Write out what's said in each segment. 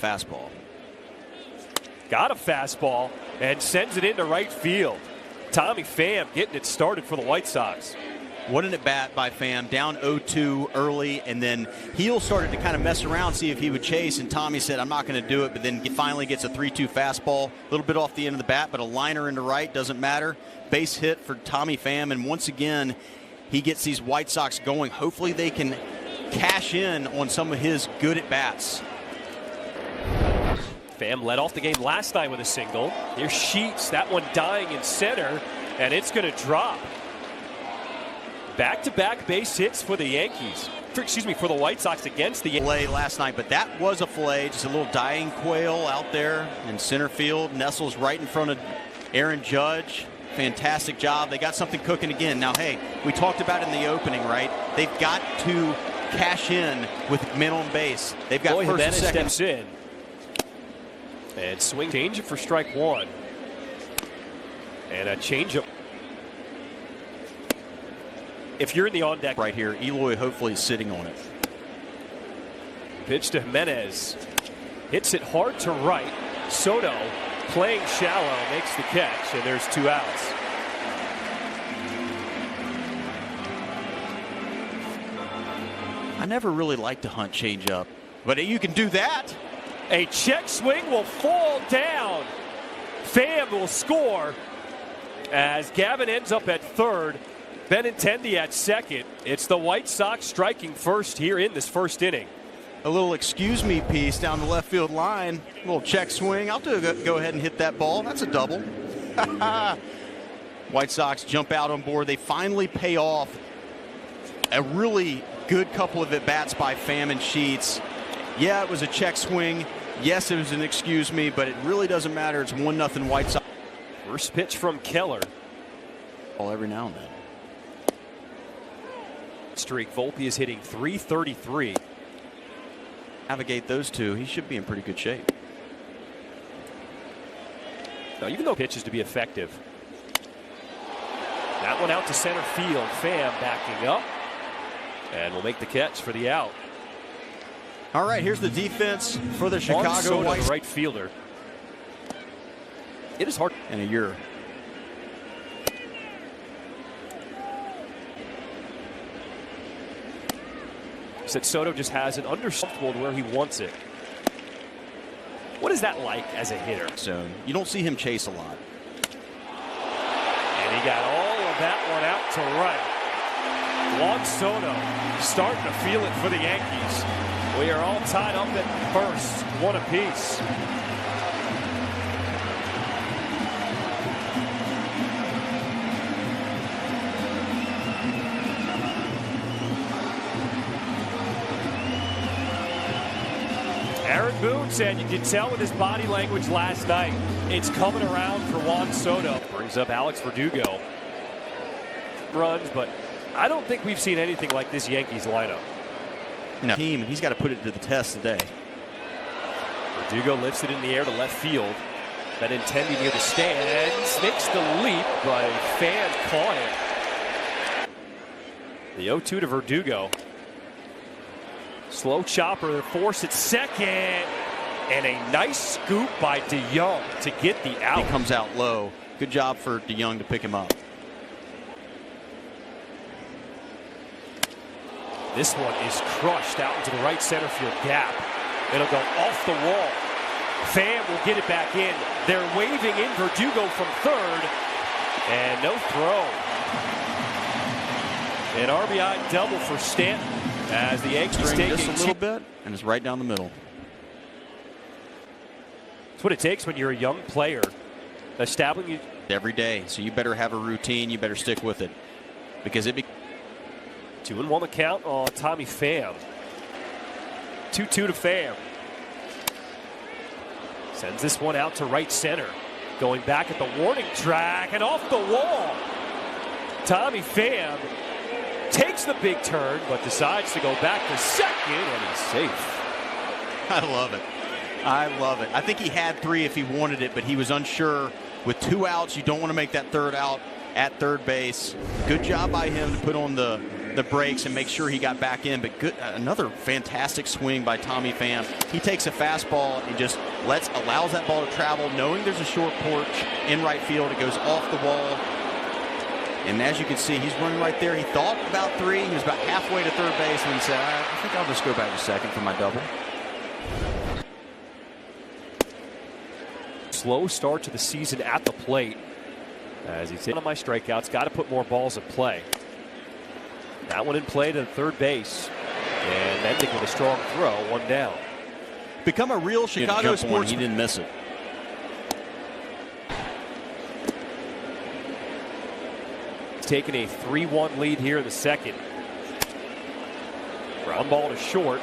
Fastball. Got a fastball and sends it into right field. Tommy Pham getting it started for the White Sox. What an at-bat by Pham, down 0-2 early, and then Heel started to kind of mess around, see if he would chase, and Tommy said, I'm not going to do it, but then finally gets a 3-2 fastball, a little bit off the end of the bat, but a liner into right, doesn't matter. Base hit for Tommy Pham, and once again, he gets these White Sox going. Hopefully they can cash in on some of his good at-bats. Pham led off the game last night with a single. Here's Sheets, that one dying in center, and it's going to drop. Back-to-back base hits for the Yankees. For the White Sox against the Yankees. Fillet last night, but that was a fillet, just a little dying quail out there in center field. Nestles right in front of Aaron Judge. Fantastic job. They got something cooking again. Now, hey, we talked about in the opening, right? They've got to cash in with men on base. They've got first and second. Steps in. And swing change it for strike one. And a changeup. If you're in the on deck right here, Eloy hopefully is sitting on it. Pitch to Jimenez. Hits it hard to right. Soto playing shallow makes the catch, and there's 2 outs. I never really liked to hunt changeup, but you can do that. A check swing will fall down. Pham will score as Gavin ends up at third. Benintendi at second. It's the White Sox striking first here in this first inning. A little excuse me piece down the left field line. A little check swing. I'll go ahead and hit that ball. That's a double. White Sox jump out on board. They finally pay off a really good couple of at-bats by Pham and Sheets. Yeah, it was a check swing. Yes, it was an excuse me, but it really doesn't matter. It's 1-0 White Sox. First pitch from Keller. Every now and then. Streak. Volpe is hitting .333. Navigate those two, he should be in pretty good shape. Now, even though pitches to be effective. That one out to center field. Pham backing up. And will make the catch for the out. All right, here's the defense for the Chicago White Sox. Right fielder. It is hard. In a year. Said Soto just has it understandable to where he wants it. What is that like as a hitter? So you don't see him chase a lot. And he got all of that one out to right. Juan Soto starting to feel it for the Yankees. We are all tied up at first, 1 apiece. Aaron Boone said you could tell with his body language last night, it's coming around for Juan Soto. Brings up Alex Verdugo. Runs, but I don't think we've seen anything like this Yankees lineup. No. Team, he's got to put it to the test today. Verdugo lifts it in the air to left field. Benintendi near the stands, makes the leap, but a fan caught it. The 0-2 to Verdugo. Slow chopper, force at second, and a nice scoop by DeYoung to get the out. He comes out low. Good job for DeYoung to pick him up. This one is crushed out into the right center field gap. It'll go off the wall. Pham will get it back in. They're waving in Verdugo from third, and no throw. An RBI double for Stanton. As the Yankees take just a little bit, and it's right down the middle. That's what it takes when you're a young player. Establishing every day, so you better have a routine. You better stick with it, because it. 2-1 the count on Tommy Pham. 2-2 to Pham. Sends this one out to right center. Going back at the warning track and off the wall. Tommy Pham takes the big turn, but decides to go back to second, and he's safe. I love it. I love it. I think he had 3 if he wanted it, but he was unsure. With 2 outs, you don't want to make that third out at third base. Good job by him to put on the the brakes and make sure he got back in. But good, another fantastic swing by Tommy Pham. He takes a fastball and just allows that ball to travel, knowing there's a short porch in right field. It goes off the wall. And as you can see, he's running right there. He thought about 3. He was about halfway to third base and said, I think I'll just go back to second for my double. Slow start to the season at the plate. As he's hit on my strikeouts, got to put more balls in play. That one in play to third base. And ending with a strong throw, 1 down. Become a real Chicago sports. He didn't miss it. Taking a 3-1 lead here in the second. Ground ball to short.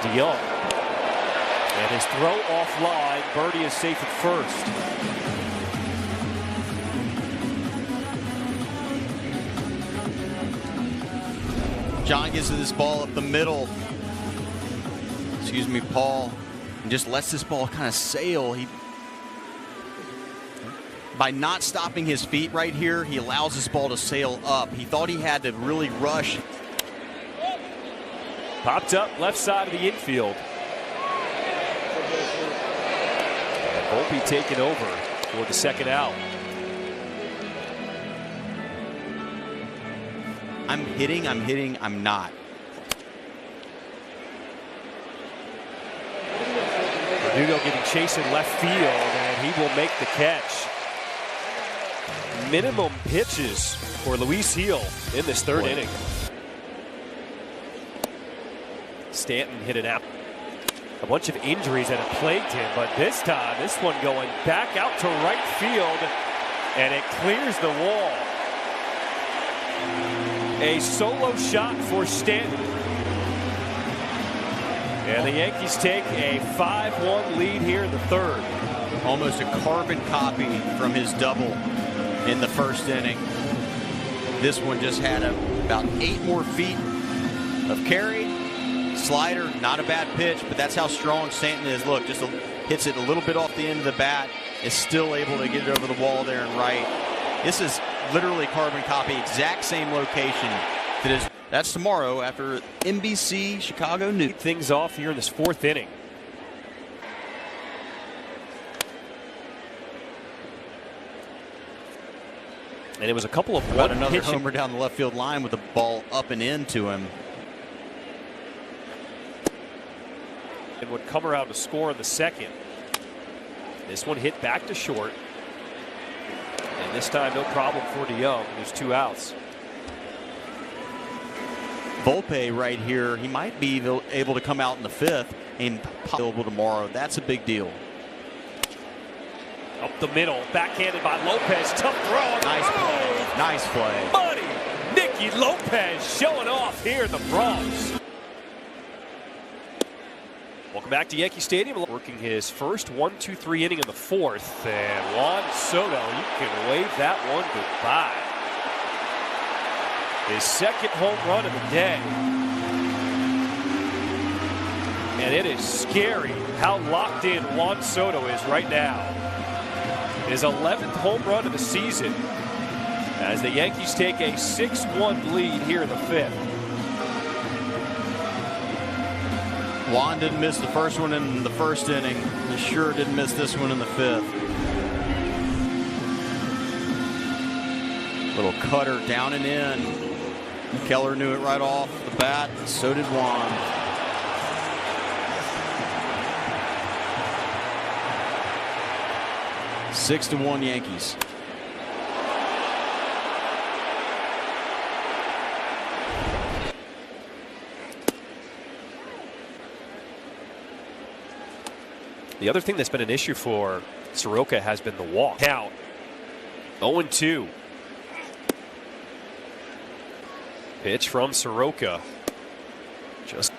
DeYoung. And his throw offline. Birdie is safe at first. John gets to this ball up the middle. Excuse me, Paul. And just lets this ball kind of sail. By not stopping his feet right here, he allows this ball to sail up. He thought he had to really rush. Popped up left side of the infield. And Volpe taking over for the second out. I'm hitting, I'm not. Verdugo getting chased in left field, and he will make the catch. Minimum pitches for Luis Gil in this third inning. Stanton hit an out. A bunch of injuries that have plagued him, but this time, this one going back out to right field, and it clears the wall. A solo shot for Stanton. And the Yankees take a 5-1 lead here in the third. Almost a carbon copy from his double in the first inning. This one just had about 8 more feet of carry. Slider, not a bad pitch, but that's how strong Stanton is. Look, just hits it a little bit off the end of the bat. Is still able to get it over the wall there and right. This is literally carbon copy, exact same location. That's tomorrow after NBC Chicago News. Things off here in this fourth inning. And it was a couple of another homer down the left field line with the ball up and into him. And would come around to score in the second. This one hit back to short. And this time no problem for DeYoung. There's 2 outs. Volpe right here, he might be able to come out in the 5th and available tomorrow. That's a big deal. Up the middle, backhanded by Lopez. Tough throw. Nice play. Nice play. Buddy, Nicky Lopez showing off here in the Bronx. Welcome back to Yankee Stadium. Working his first 1-2-3 inning in the 4th. And Juan Soto, you can wave that one goodbye. His second home run of the day. And it is scary how locked in Juan Soto is right now. His 11th home run of the season as the Yankees take a 6-1 lead here in the 5th. Juan didn't miss the first one in the first inning. He sure didn't miss this one in the 5th. Little cutter down and in. Keller knew it right off the bat. So did Juan. Six to 1 Yankees. The other thing that's been an issue for Soroka has been the walk. Count 0-2. Pitch from Soroka. Just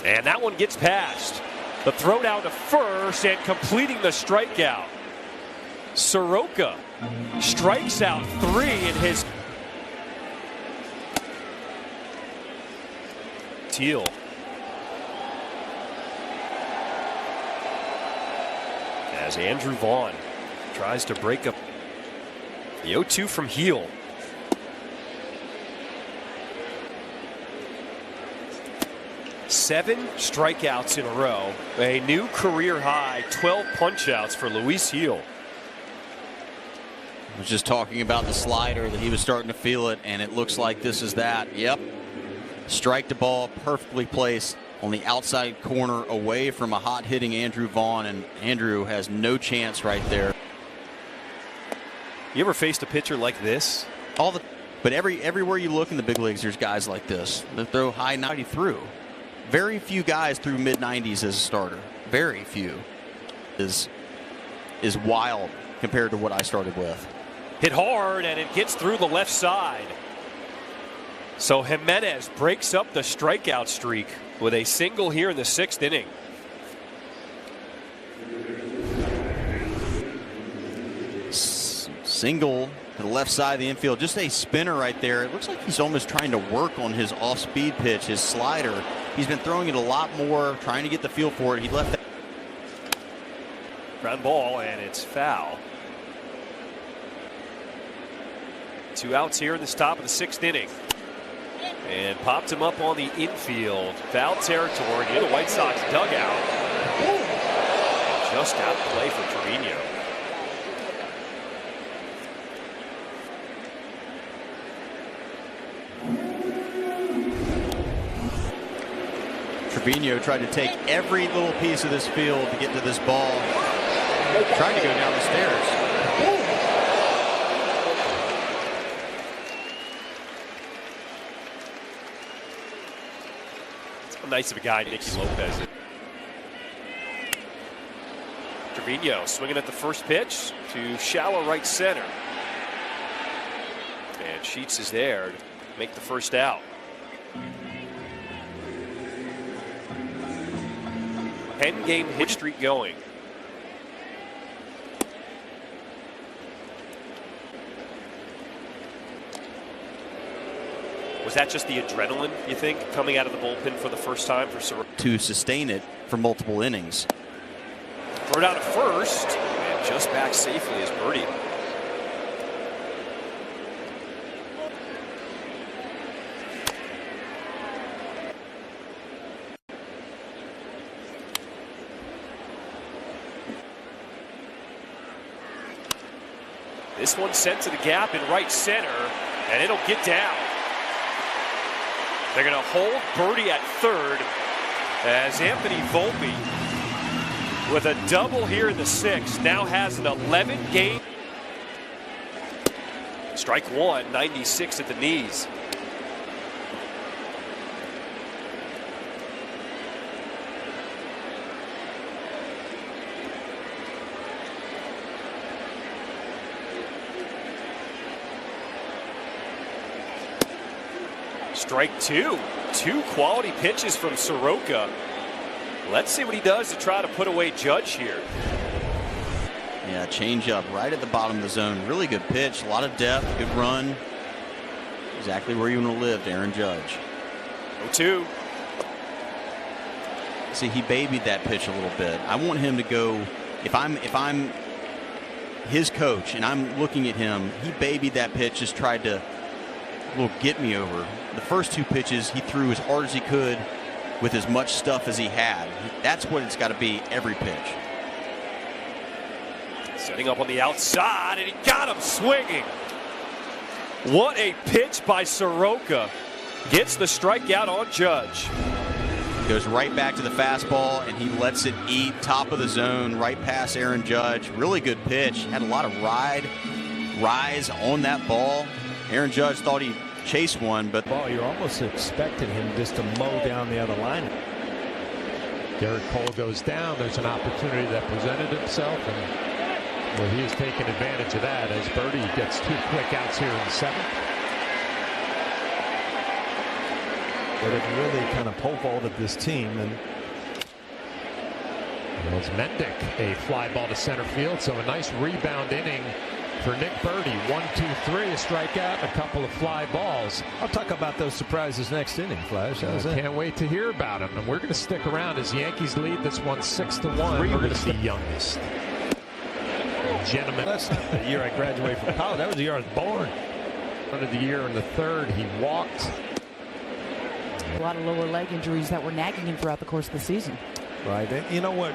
and that one gets past. The throw down to first and completing the strikeout. Soroka strikes out 3 in his. Teal. As Andrew Vaughn Tries to break up the 0-2 from Heel. Seven strikeouts in a row. A new career high, 12 punch-outs for Luis Heel. I was just talking about the slider, that he was starting to feel it, and it looks like this is that. Yep. Strike the ball, perfectly placed on the outside corner away from a hot-hitting Andrew Vaughn, and Andrew has no chance right there. You ever faced a pitcher like this? But everywhere you look in the big leagues, there's guys like this that throw high 90 through. Very few guys through mid-90s as a starter. Very few. Is wild compared to what I started with. Hit hard, and it gets through the left side. So Jimenez breaks up the strikeout streak with a single here in the 6th inning. Single to the left side of the infield. Just a spinner right there. It looks like he's almost trying to work on his off-speed pitch, his slider. He's been throwing it a lot more, trying to get the feel for it. He left that. Ground ball, and it's foul. 2 outs here in the top of the 6th inning. And popped him up on the infield. Foul territory near the White Sox dugout. Just out of play for Trevino. Trevino tried to take every little piece of this field to get to this ball. Trying to go down the stairs. How nice of a guy Nicky Lopez is. Trevino swinging at the first pitch to shallow right center. And Sheets is there to make the first out. 10-game hit streak going. Was that just the adrenaline, you think, coming out of the bullpen for the first time for Soroka? To sustain it for multiple innings. Throw down to first, and just back safely as Birdie. This one sent to the gap in right center, and it'll get down. They're going to hold Birdie at third as Anthony Volpe, with a double here in the 6th, now has an 11-game. Strike one, 96 at the knees. Strike two. 2 quality pitches from Soroka. Let's see what he does to try to put away Judge here. Yeah, change up right at the bottom of the zone. Really good pitch, a lot of depth, good run. Exactly where you want to live, Aaron Judge. 0-2. See, he babied that pitch a little bit. I want him to go. If I'm his coach and I'm looking at him, he babied that pitch, just tried to get me over. The first 2 pitches he threw as hard as he could with as much stuff as he had. That's what it's got to be every pitch. Setting up on the outside, and he got him swinging. What a pitch by Soroka. Gets the strikeout on Judge. Goes right back to the fastball, and he lets it eat top of the zone, right past Aaron Judge. Really good pitch. Had a lot of rise on that ball. Aaron Judge thought he chased one, but you're almost expecting him just to mow down the other line. Garrett Cole goes down. There's an opportunity that presented itself, and well, he is taking advantage of that as Birdie gets 2 quick outs here in the 7th. But it really kind of pole vaulted this team. And Wells Mendick, a fly ball to center field, so a nice rebound inning for Nick Birdie. 1, 2, 3, a strikeout, a couple of fly balls. I'll talk about those surprises next inning, Flash. I can't wait to hear about them. And we're going to stick around as Yankees lead this one 6-1. We're going to see youngest. gentleman. That's not the year I graduated from college. That was the year I was born. End of the year in the third, he walked. A lot of lower leg injuries that were nagging him throughout the course of the season. Right. And you know what?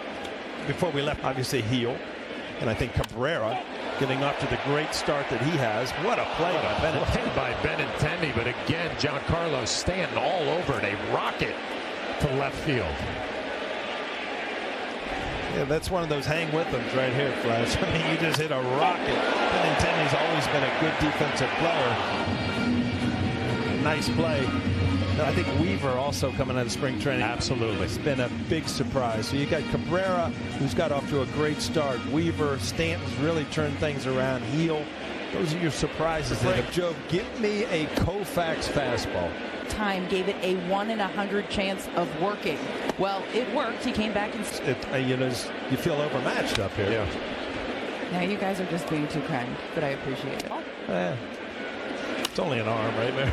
Before we left, obviously heel. And I think Cabrera getting off to the great start that he has. What a play by Benintendi. But again, Giancarlo Stanton all over it. A rocket to left field. Yeah, that's one of those hang with them right here, Flash. I mean, you just hit a rocket. Benintendi's always been a good defensive player. Nice play. I think Weaver also coming out of spring training. Absolutely. It's been a big surprise. So you got Cabrera, who's got off to a great start. Weaver, Stanton's really turned things around. Heel. Those are your surprises. Joe, give me a Koufax fastball. Time gave it a 1 in 100 chance of working. Well, it worked. He came back and You feel overmatched up here. Yeah. Now you guys are just being too kind, but I appreciate it. It's only an arm, right, man?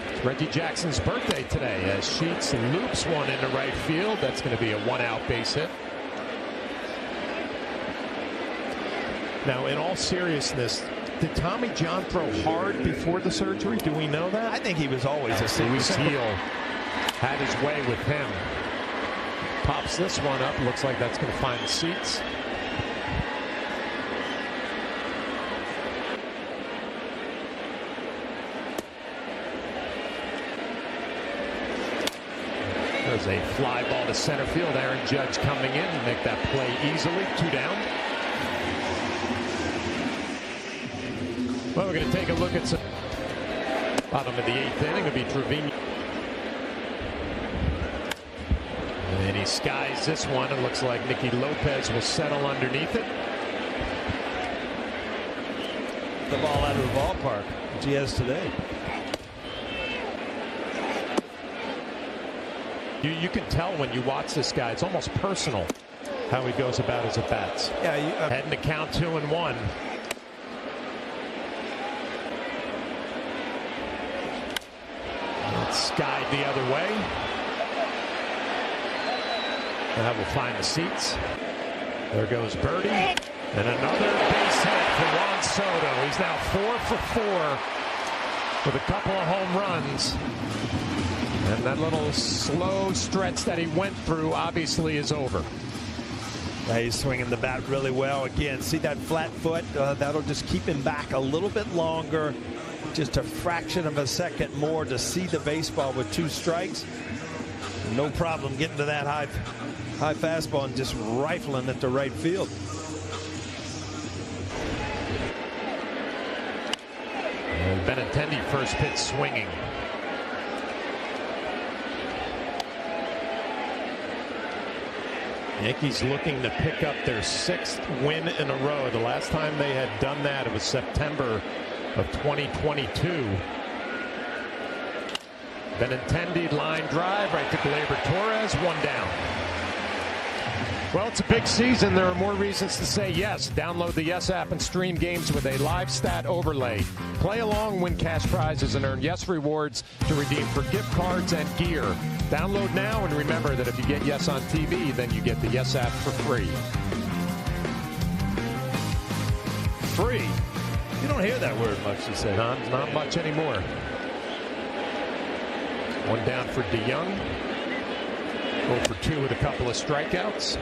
It's Reggie Jackson's birthday today as Sheets loops one into right field. That's going to be a 1-out base hit. Now, in all seriousness, did Tommy John throw hard before the surgery? Do we know that? I think he was always a Luis Heel had his way with him. Pops this one up. Looks like that's going to find the seats. There's a fly ball to center field. Aaron Judge coming in to make that play easily. 2 down. Well, we're going to take a look at some bottom of the 8th inning. It'll be Trevino. And he skies this one. It looks like Nicky Lopez will settle underneath it. The ball out of the ballpark, which he has today. You can tell when you watch this guy. It's almost personal how he goes about his at-bats. Yeah, heading to count 2-1. It's skied the other way. And that will find the seats. There goes Birdie. And another base hit for Juan Soto. He's now 4 for 4 with a couple of home runs. And that little slow stretch that he went through obviously is over. Yeah, he's swinging the bat really well. Again, see that flat foot? That'll just keep him back a little bit longer. Just a fraction of a second more to see the baseball with 2 strikes. No problem getting to that high fastball and just rifling it to right field. And Benintendi first pitch swinging. Yankees looking to pick up their 6th win in a row. The last time they had done that, it was September of 2022. Benintendi line drive right to Gleyber Torres, 1 down. Well, it's a big season. There are more reasons to say yes. Download the Yes app and stream games with a live stat overlay. Play along, win cash prizes, and earn Yes rewards to redeem for gift cards and gear. Download now, and remember that if you get Yes on TV, then you get the Yes app for free. Free. You don't hear that word much, you say. Not much anymore. 1 down for DeYoung. 0 for 2 with a couple of strikeouts.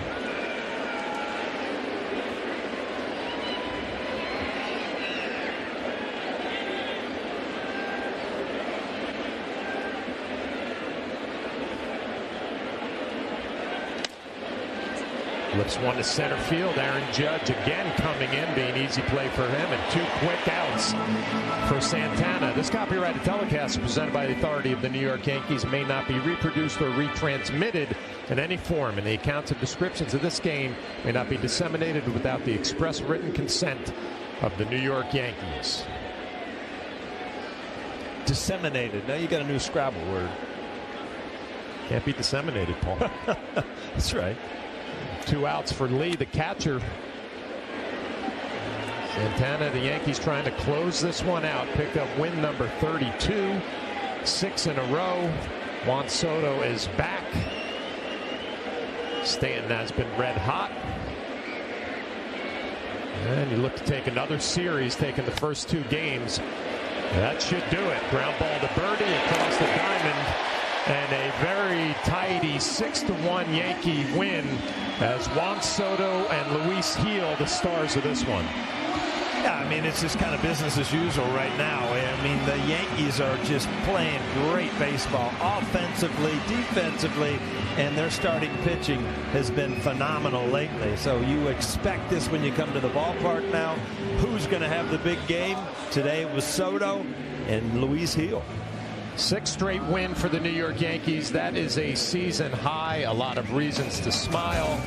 Flips one to center field. Aaron Judge again coming in, being easy play for him, and 2 quick outs for Santana. This copyrighted telecast is presented by the authority of the New York Yankees, may not be reproduced or retransmitted in any form, and the accounts and descriptions of this game may not be disseminated without the express written consent of the New York Yankees. Disseminated. Now you got a new Scrabble word. Can't be disseminated, Paul. That's right. 2 outs for Lee, the catcher. Santana, the Yankees trying to close this one out. Pick up win number 32. 6 in a row. Juan Soto is back. Stanton has been red hot. And you look to take another series, taking the first 2 games. That should do it. Ground ball to Birdie across the diamond. And a very tidy 6-1 Yankee win as Juan Soto and Luis Gil, the stars of this one. Yeah, I mean, it's just kind of business as usual right now. I mean, the Yankees are just playing great baseball offensively, defensively, and their starting pitching has been phenomenal lately. So you expect this when you come to the ballpark now. Who's going to have the big game? Today it was Soto and Luis Gil. 6th straight win for the New York Yankees. That is a season high. A lot of reasons to smile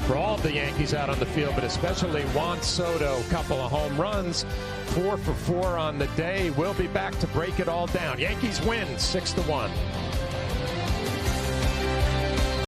for all of the Yankees out on the field, but especially Juan Soto. A couple of home runs, 4 for 4 on the day. We'll be back to break it all down. Yankees win 6-1.